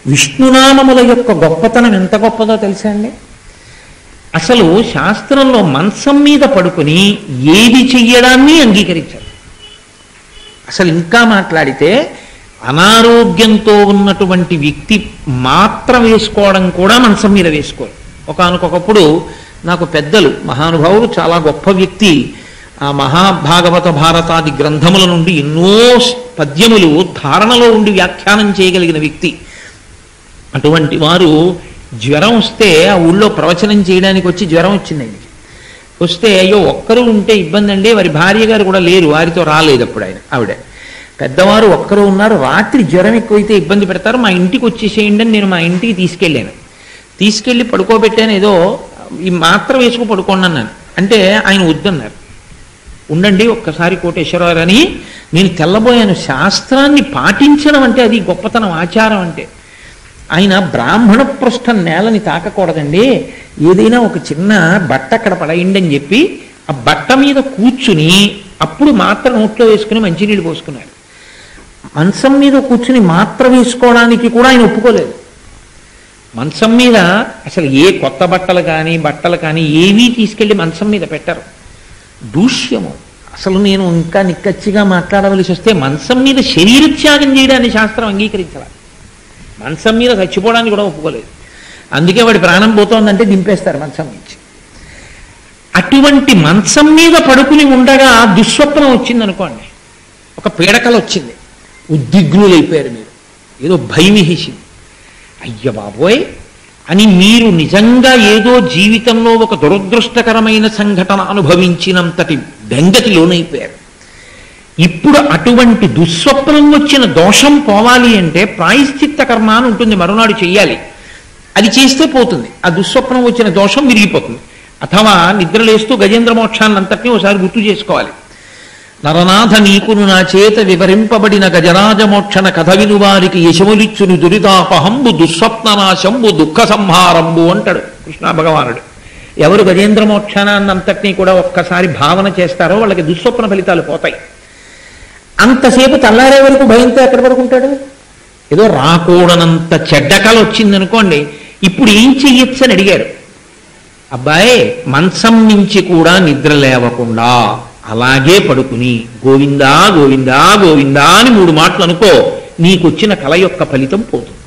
విష్ణునామముల యొక్క గొప్పతనం ఎంత గొప్పదో తెలుసా అండి? అసలు శాస్త్రంలో మంచం మీద పడుకుని ఏది చెయ్యడాన్ని అంగీకరించారు. అసలు ఇంకా మాట్లాడితే అనారోగ్యంతో ఉన్నటువంటి వ్యక్తి మాత్ర వేసుకోవడం కూడా మంచం మీద వేసుకోరు. ఒకానొకప్పుడు నాకు పెద్దలు మహానుభావులు, చాలా గొప్ప వ్యక్తి, ఆ మహాభాగవత భారతాది గ్రంథముల నుండి ఎన్నో పద్యములు ధారణలో ఉండి వ్యాఖ్యానం చేయగలిగిన వ్యక్తి. అటువంటి వారు జ్వరం వస్తే ఆ ఊళ్ళో ప్రవచనం చేయడానికి వచ్చి జ్వరం వచ్చిందండి. వస్తే అయ్యో ఒక్కరు ఉంటే ఇబ్బంది అండి, వారి భార్య గారు కూడా లేరు, వారితో రాలేదు అప్పుడు ఆవిడ. పెద్దవారు ఒక్కరు ఉన్నారు, రాత్రి జ్వరం ఎక్కువైతే ఇబ్బంది పెడతారు, మా ఇంటికి వచ్చేసేయండి అని నేను మా ఇంటికి తీసుకెళ్ళాను. తీసుకెళ్ళి పడుకోబెట్టాను, ఏదో ఈ మాత్ర వేసుకు పడుకోండి అన్నాను. అంటే ఆయన వద్దన్నారు. ఉండండి ఒక్కసారి కోటేశ్వరరావు అని నేను తెల్లబోయాను. శాస్త్రాన్ని పాటించడం అంటే అది గొప్పతనం, ఆచారం అంటే. ఆయన బ్రాహ్మణ పృష్ఠం నేలని తాకకూడదండి, ఏదైనా ఒక చిన్న బట్ట అక్కడ పడేయండి అని చెప్పి ఆ బట్ట మీద కూర్చుని అప్పుడు మాత్ర నోట్లో వేసుకుని మంచినీళ్ళు పోసుకున్నారు. మంచం మీద కూర్చుని మాత్ర వేసుకోవడానికి కూడా ఆయన ఒప్పుకోలేదు. మంచం మీద అసలు ఏ కొత్త బట్టలు కానీ ఏవీ తీసుకెళ్ళి మంచం మీద పెట్టరు. దూష్యము. అసలు నేను ఇంకా నిక్కచ్చిగా మాట్లాడవలసి వస్తే మంచం మీద శరీర త్యాగం చేయడాన్ని శాస్త్రం అంగీకరించాలి. మంచం మీద చచ్చిపోవడానికి కూడా ఒప్పుకోలేదు. అందుకే వాడి ప్రాణం పోతోందంటే దింపేస్తారు మంచం నుంచి. అటువంటి మంచం మీద పడుకుని ఉండగా దుస్వప్నం వచ్చిందనుకోండి, ఒక పీడకల వచ్చింది, ఉద్విగ్నులైపోయారు మీరు, ఏదో భయం వేసింది. అయ్య బాబోయ్ అని మీరు నిజంగా ఏదో జీవితంలో ఒక దురదృష్టకరమైన సంఘటన అనుభవించినంతటి బెంగకి లోనైపోయారు. ఇప్పుడు అటువంటి దుస్వప్నం వచ్చిన దోషం పోవాలి అంటే ప్రాయశ్చిత్త కర్మ అని ఉంటుంది, మరునాడు చెయ్యాలి. అది చేస్తే పోతుంది, ఆ దుస్వప్నం వచ్చిన దోషం విరిగిపోతుంది. అథవా నిద్రలేస్తూ గజేంద్ర మోక్షాన్ని అంతటినీ ఒకసారి గుర్తు చేసుకోవాలి. నరనాథ నీకును నా చేత వివరింపబడిన గజరాజమోక్షణ కథ వినువారికి యశములిచ్చుని దురితాపహంబు దుస్వప్ననాశంబు దుఃఖ సంహారంబు అంటాడు కృష్ణ భగవానుడు. ఎవరు గజేంద్ర మోక్షాన్నంతటినీ కూడా ఒక్కసారి భావన చేస్తారో వాళ్ళకి దుస్వప్న ఫలితాలు పోతాయి. అంతసేపు తెల్లారే వరకు భయంతో ఎక్కడ పడుకుంటాడు? ఏదో రాకూడనంత చెడ్డకల వచ్చిందనుకోండి, ఇప్పుడు ఏం చెయ్యొచ్చు అని అడిగారు. అబ్బాయి మంచం నుంచి కూడా నిద్ర లేవకుండా అలాగే పడుకుని గోవిందా గోవిందా గోవిందా అని 3 మాటలు అనుకో, నీకొచ్చిన కల యొక్క ఫలితం పోతుంది.